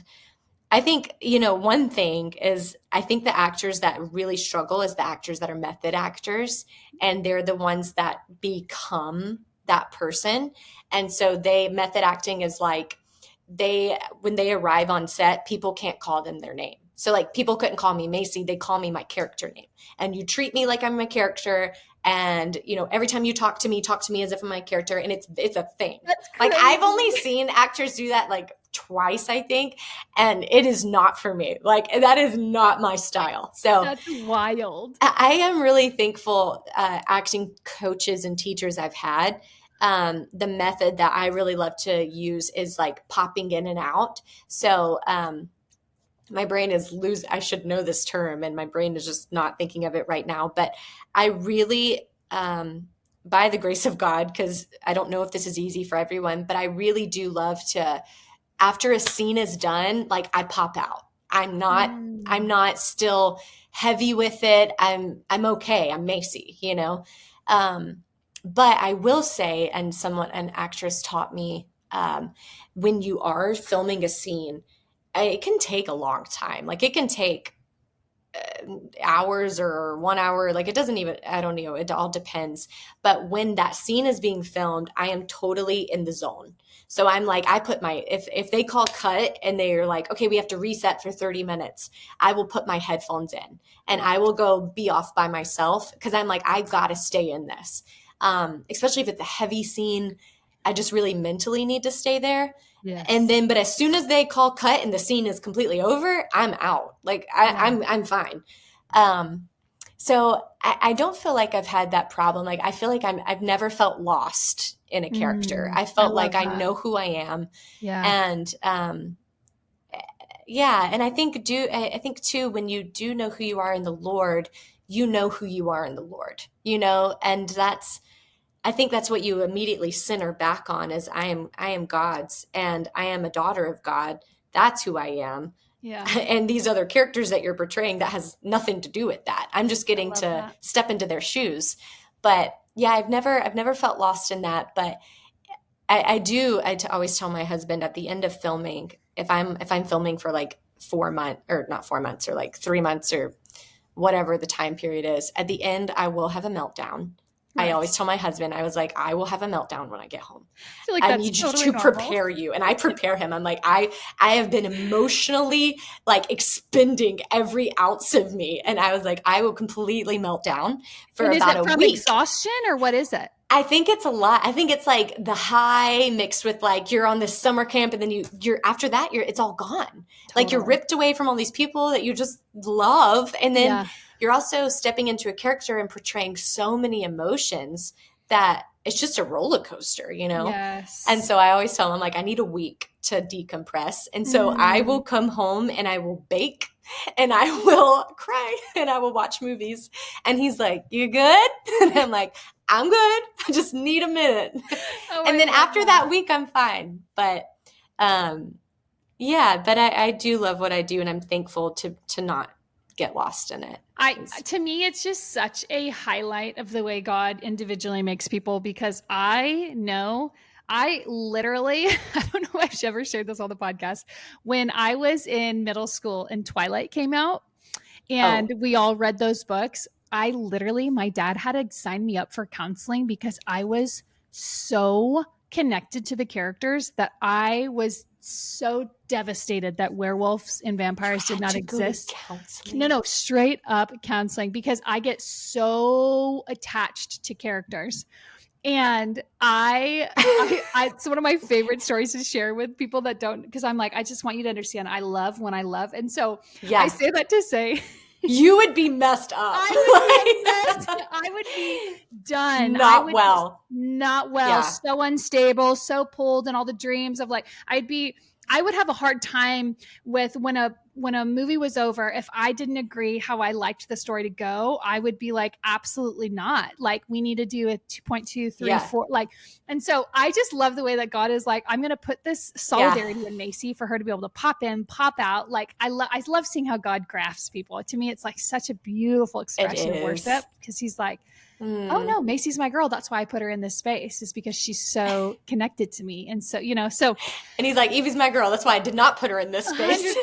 I think, one thing is, I think the actors that really struggle is the actors that are method actors, and they're the ones that become that person. And so method acting is like when they arrive on set, people can't call them their name. So like people couldn't call me Masey, they call me my character name. And you treat me like I'm my character. And, every time you talk to me as if I'm my character. And it's a thing. Like I've only seen actors do that like twice, I think. And it is not for me. Like that is not my style. So that's wild. I am really thankful acting coaches and teachers I've had. The method that I really love to use is like popping in and out. So my brain is I should know this term, and my brain is just not thinking of it right now. But I really, by the grace of God, because I don't know if this is easy for everyone, but I really do love to, after a scene is done, like I pop out. I'm not still heavy with it. I'm okay. I'm Masey, But I will say, and an actress taught me, when you are filming a scene, it can take a long time. Like it can take hours or 1 hour. Like it doesn't even, I don't know. It all depends. But when that scene is being filmed, I am totally in the zone. So I'm like, if they call cut and they're like, okay, we have to reset for 30 minutes, I will put my headphones in and I will go be off by myself. Cause I'm like, I gotta stay in this. Especially if it's a heavy scene, I just really mentally need to stay there. Yes. And then, but as soon as they call cut and the scene is completely over, I'm out. Like I'm fine. So I don't feel like I've had that problem. Like I feel like I've never felt lost in a character. I felt like I know who I am. Yeah. And, and I think too, when you do know who you are in the Lord, you know who you are in the Lord, and I think that's what you immediately center back on is I am God's and I am a daughter of God. That's who I am. Yeah. And these other characters that you're portraying, that has nothing to do with that. I'm just getting to step into their shoes. But yeah, I've never felt lost in that. But I always tell my husband at the end of filming, if I'm filming for like 4 months or not 4 months or like 3 months or whatever the time period is, at the end, I will have a meltdown. Right. I always tell my husband, I was like, I will have a meltdown when I get home. I need you to prepare you. And I prepare him. I'm like, I have been emotionally like expending every ounce of me. And I was like, I will completely melt down for about a week. Is it from exhaustion or what is it? I think it's a lot. I think it's like the high mixed with like you're on this summer camp and then you're after that, it's all gone. Totally. Like you're ripped away from all these people that you just love. And then you're also stepping into a character and portraying so many emotions that it's just a roller coaster, Yes. And so I always tell him like, I need a week to decompress. And so I will come home and I will bake and I will cry and I will watch movies. And he's like, you good? And I'm like, I'm good. I just need a minute. And then after that week, I'm fine. But but I do love what I do and I'm thankful to not get lost in it. To me, it's just such a highlight of the way God individually makes people, because I literally, I don't know if I've ever shared this on the podcast. When I was in middle school and Twilight came out and we all read those books, my dad had to sign me up for counseling because I was so connected to the characters that I was so devastated that werewolves and vampires did not exist. No, straight up counseling, because I get so attached to characters. And it's one of my favorite stories to share with people that don't, because I'm like, I just want you to understand, I love when I love. And so I say that to say, you would be messed up. I would be done. Not well. Yeah. So unstable, so pulled in all the dreams of like, I would have a hard time with when a movie was over. If I didn't agree how I liked the story to go, I would be like, absolutely not. Like, we need to do a 2.2, 3, 4. Like, and so I just love the way that God is like, I'm going to put this solidarity in Masey for her to be able to pop in, pop out. Like, I love seeing how God grafts people. To me, it's like such a beautiful expression of worship, because he's like, oh no, Masey's my girl. That's why I put her in this space, is because she's so connected to me. And so, and he's like, Evie's my girl. That's why I did not put her in this space.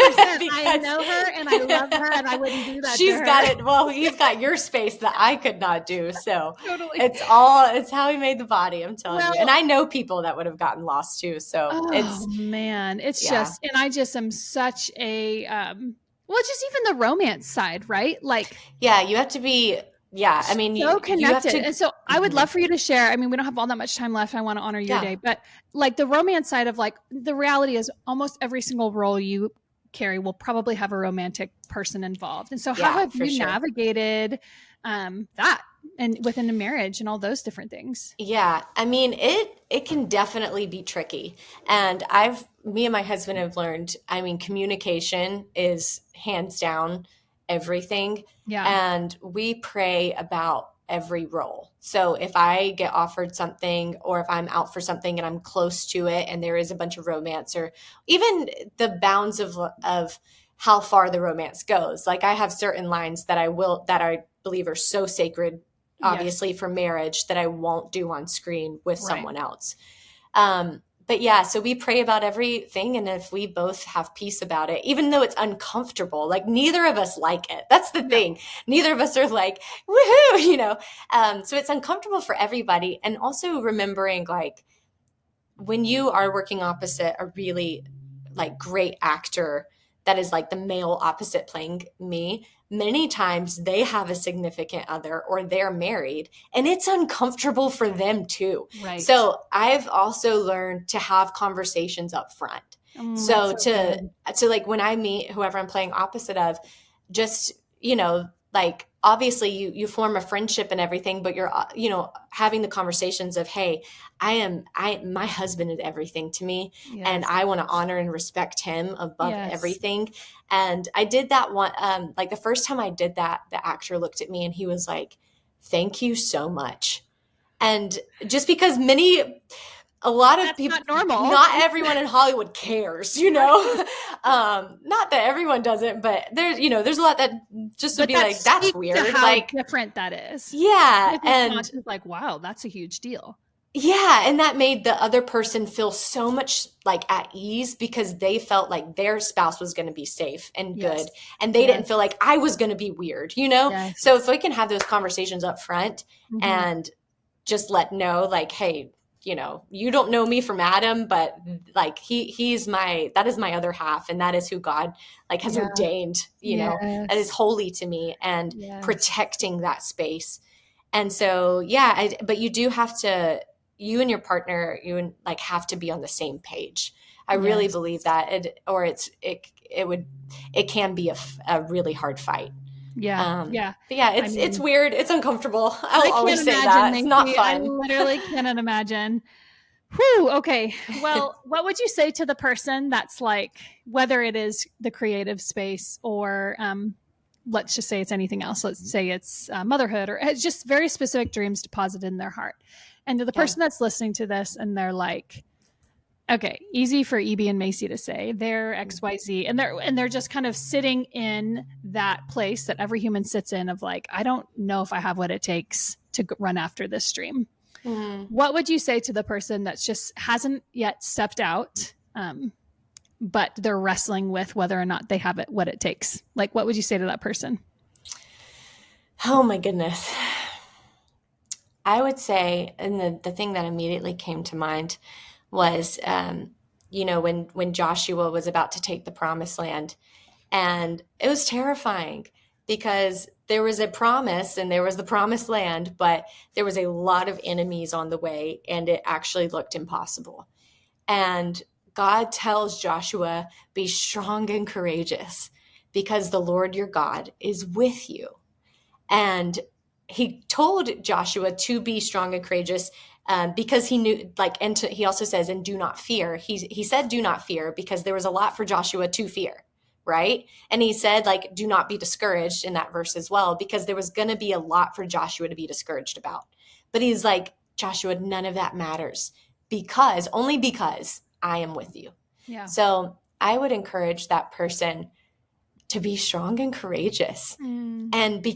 I know her and I love her, and I wouldn't do that. She's got it. Well, he's got your space that I could not do. So totally. It's how he made the body. I'm telling you. And I know people that would have gotten lost too. So it's just, and I just am such a, just even the romance side, right? Like, you have to be, I mean, so connected. And so I would love for you to share. I mean, we don't have all that much time left. I want to honor your day, but like the romance side of, like, the reality is almost every single role you carry will probably have a romantic person involved. And so how have you navigated that and within a marriage and all those different things? Yeah. I mean, it can definitely be tricky. And me and my husband have learned, I mean, communication is hands down everything. Yeah. And we pray about every role. So if I get offered something, or if I'm out for something and I'm close to it and there is a bunch of romance, or even the bounds of how far the romance goes. Like, I have certain lines that I believe are so sacred, obviously, for marriage, that I won't do on screen with someone else. But so we pray about everything. And if we both have peace about it, even though it's uncomfortable, like, neither of us like it. That's the thing. Neither of us are like, woohoo, so it's uncomfortable for everybody. And also remembering, like, when you are working opposite a really, like, great actor that is like the male opposite playing me, many times they have a significant other or they're married, and it's uncomfortable for them too. Right. So I've also learned to have conversations up front. So like, when I meet whoever I'm playing opposite of, just, like, obviously you form a friendship and everything, but you're, having the conversations of, hey, my husband is everything to me. Yes. And I want to honor and respect him above everything. And I did that one, like, the first time I did that, the actor looked at me and he was like, thank you so much. And just because a lot of people, not normal. Not everyone in Hollywood cares, not that everyone doesn't, but there's a lot that just would be like, that's weird. How like, different that is. Yeah. And it's like, wow, that's a huge deal. Yeah. And that made the other person feel so much, like, at ease, because they felt like their spouse was going to be safe and good. And they didn't feel like I was going to be weird, Yes. So if we can have those conversations up front and just know, like, hey, you don't know me from Adam, but, like, that is my other half. And that is who God, like, has ordained, that is holy to me, and protecting that space. And so, but you do have to, you and your partner, like, have to be on the same page. I really believe that, it can be a really hard fight. Yeah. But it's weird. It's uncomfortable. I'll always say that. It's not fun. I literally cannot imagine. Whew. Okay. Well, what would you say to the person that's like, whether it is the creative space or, let's just say it's anything else. Let's say it's motherhood, or it's just very specific dreams deposited in their heart. And to the person that's listening to this and they're like, Okay, easy for EB and Masey to say. They're XYZ, and they're just kind of sitting in that place that every human sits in of like, I don't know if I have what it takes to run after this stream. Mm-hmm. What would you say to the person that just hasn't yet stepped out, but they're wrestling with whether or not they have it, what it takes? Like, what would you say to that person? Oh my goodness. I would say, and the thing that immediately came to mind was, when Joshua was about to take the promised land, and it was terrifying because there was a promise and there was the promised land, but there was a lot of enemies on the way and it actually looked impossible. And God tells Joshua, be strong and courageous because the Lord your God is with you. And he told Joshua to be strong and courageous because he knew, he also says, and do not fear. He said, do not fear, because there was a lot for Joshua to fear, right? And he said, do not be discouraged in that verse as well, because there was going to be a lot for Joshua to be discouraged about. But he's like, Joshua, none of that matters only because I am with you. Yeah. So I would encourage that person to be strong and courageous. And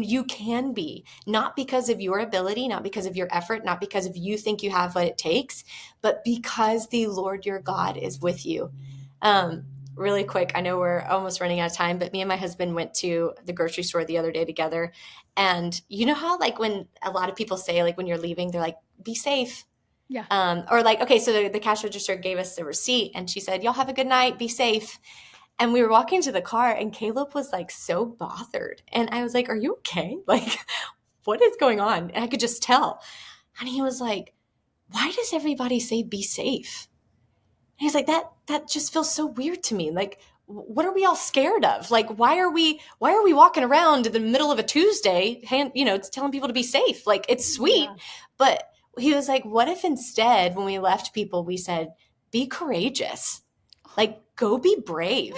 you can be, not because of your ability, not because of your effort, not because of you think you have what it takes, but because the Lord your God is with you. Really quick, I know we're almost running out of time, but me and my husband went to the grocery store the other day together. And you know how when a lot of people say, when you're leaving, they're like, be safe. Yeah. So the cash register gave us the receipt and she said, y'all have a good night, be safe. And we were walking to the car and Caleb was so bothered. And I was like, are you okay? What is going on? And I could just tell. And he was like, why does everybody say be safe? And he's like, that just feels so weird to me. What are we all scared of? Why are we walking around in the middle of a Tuesday, telling people to be safe? It's sweet. Yeah. But he was like, what if instead when we left people, we said, be courageous. Go be brave.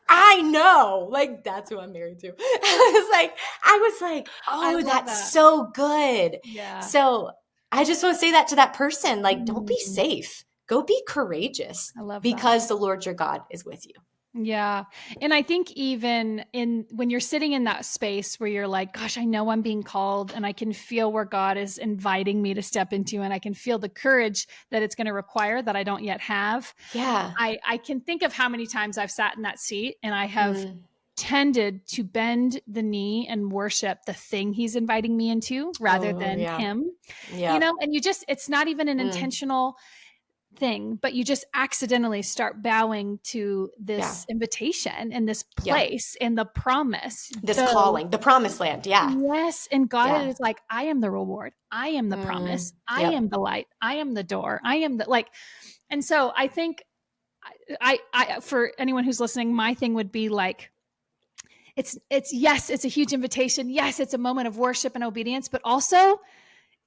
I know. That's who I'm married to. I was like, oh, that's so good. Yeah. So I just want to say that to that person. Don't be safe. Go be courageous. I love because the Lord your God is with you. Yeah. And I think even when you're sitting in that space where you're like, gosh, I know I'm being called and I can feel where God is inviting me to step into, and I can feel the courage that it's going to require that I don't yet have. Yeah. I can think of how many times I've sat in that seat and I have tended to bend the knee and worship the thing he's inviting me into rather than him, and it's not even an intentional thing, but you just accidentally start bowing to this invitation and this place and the promise, this calling, the promised land. Yeah. Yes. And God is like, I am the reward. I am the promise. I am the light. I am the door. I am the and so I think I for anyone who's listening, my thing would be it's yes, it's a huge invitation. Yes, it's a moment of worship and obedience, but also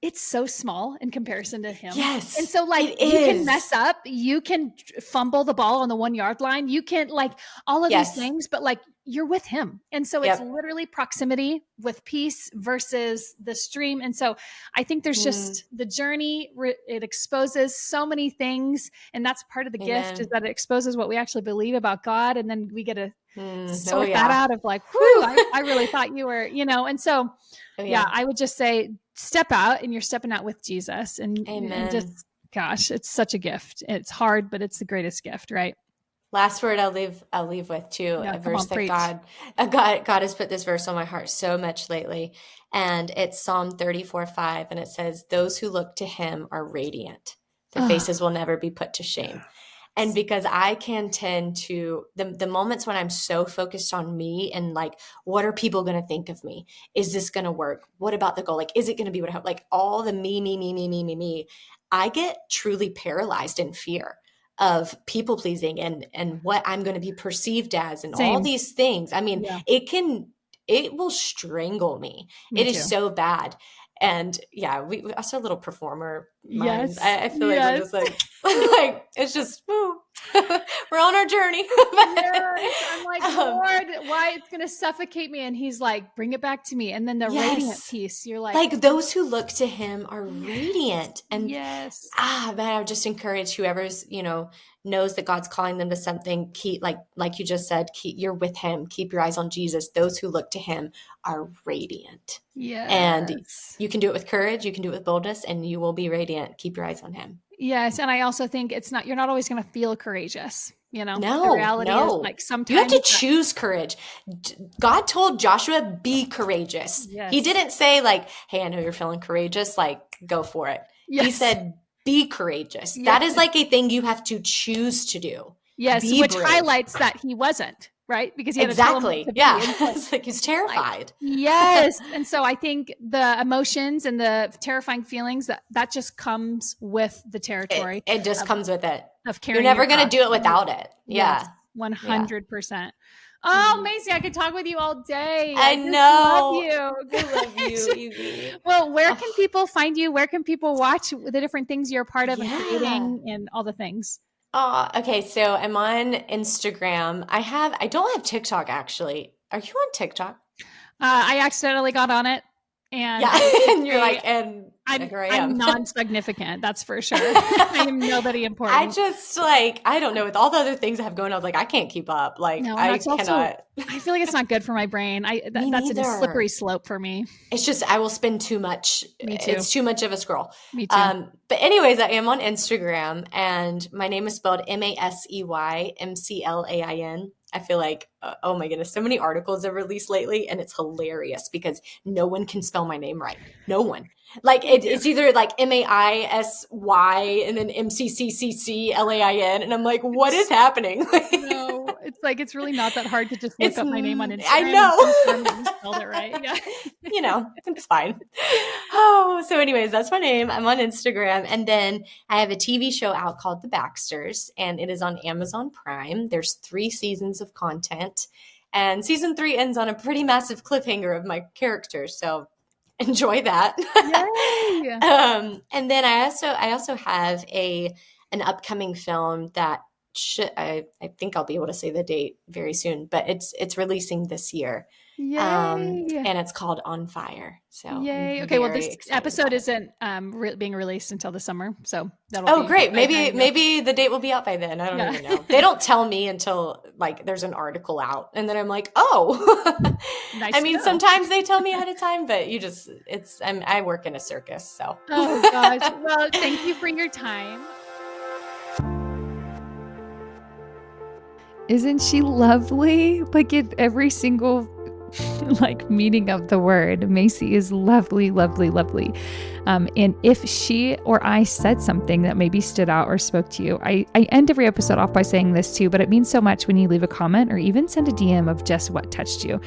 it's so small in comparison to him. Yes. And so you can mess up, you can fumble the ball on the 1 yard line. You can all of these things, but you're with him. And so it's literally proximity with peace versus the stream. And so I think there's just the journey, it exposes so many things. And that's part of the gift, is that it exposes what we actually believe about God. And then we get to sort that out of I really thought you were, and so, I would just say, step out, and you're stepping out with Jesus, and just, gosh, it's such a gift. It's hard, but it's the greatest gift, right? Last word I'll leave with too, a verse that God has put this verse on my heart so much lately. And it's Psalm 34:5. And it says, those who look to him are radiant. Their faces will never be put to shame. And because I can tend to the moments when I'm so focused on me and what are people going to think of me? Is this going to work? What about the goal? Is it going to be what I hope? All the me, I get truly paralyzed in fear of people pleasing and what I'm going to be perceived as and all these things. I mean, it will strangle me. It is so bad. And we also a little performer minds. I feel we're just it's just, We're on our journey. Yes. I'm like, Lord, why it's going to suffocate me? And he's like, bring it back to me. And then the radiant piece, you're like those who look to him are radiant. And yes. Man, I would just encourage whoever's, knows that God's calling them to something. Keep, like you just said, you're with him. Keep your eyes on Jesus. Those who look to him are radiant. Yes. And you can do it with courage. You can do it with boldness, and you will be radiant. Keep your eyes on him. Yes. And I also think you're not always going to feel courageous. No, the reality is like sometimes you have to choose courage. God told Joshua, be courageous. Yes. He didn't say like, hey, I know you're feeling courageous. Like, go for it. Yes. He said, be courageous. Yes. That is like a thing you have to choose to do. Yes. Which highlights that he wasn't, right? Because he had exactly. Yeah. It's like he's terrified. Yes. And so I think the emotions and the terrifying feelings that just comes with the territory. It just comes with it. Of carrying. You're never going to do it without it. Yeah. Yes, 100%. Oh, Masey, I could talk with you all day. I know. I love you, Evie. Well, where can people find you? Where can people watch the different things you're a part of and creating and all the things? Okay. So I'm on Instagram. I don't have TikTok actually. Are you on TikTok? I accidentally got on it. And and you're like, and I'm non-significant. That's for sure. I am nobody important. I just I don't know. With all the other things I have going on, I was like, I can't keep up. Like, no, I cannot. I feel like it's not good for my brain. That's a slippery slope for me. It's just, I will spend too much. Me too. It's too much of a scroll. Me too. But anyways, I am on Instagram, and my name is spelled MaseymClain. I feel like, oh my goodness, so many articles have released lately, and it's hilarious because no one can spell my name right. No one. Like it's either like Maisy and then MCCCCLAIN, and I'm like, what is happening? No, it's really not that hard to just look up my name on Instagram. I know. And spelled it right. Yeah. It's fine. Oh, so anyways, that's my name. I'm on Instagram, and then I have a TV show out called The Baxters, and it is on Amazon Prime. There's 3 seasons of content, and season 3 ends on a pretty massive cliffhanger of my characters. So enjoy that. Yay. And then I also have an upcoming film that I think I'll be able to say the date very soon, but it's releasing this year. Yay. And it's called On Fire. So yay. Okay. Well, this episode isn't being released until the summer, so that'll be great. Maybe the date will be out by then. I don't even know. They don't tell me until there's an article out, and then I'm like, oh. Nice. I mean, sometimes they tell me ahead of time, but I work in a circus, so. Oh gosh. Well, thank you for your time. Isn't she lovely? Like in every single meaning of the word, Masey is lovely, lovely, lovely. And if she or I said something that maybe stood out or spoke to you, I end every episode off by saying this too, but it means so much when you leave a comment or even send a DM of just what touched you.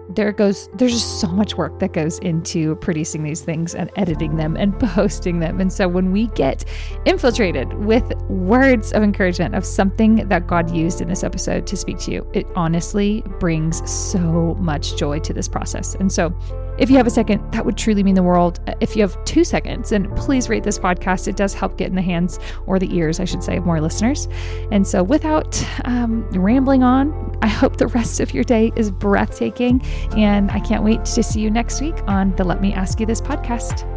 There's just so much work that goes into producing these things and editing them and posting them. And so when we get infiltrated with words of encouragement of something that God used in this episode to speak to you, it honestly brings so much joy to this process. And so if you have a second, that would truly mean the world. If you have 2 seconds, and please rate this podcast. It does help get in the hands, or the ears, I should say, of more listeners. And so without rambling on, I hope the rest of your day is breathtaking. And I can't wait to see you next week on the Let Me Ask You This podcast.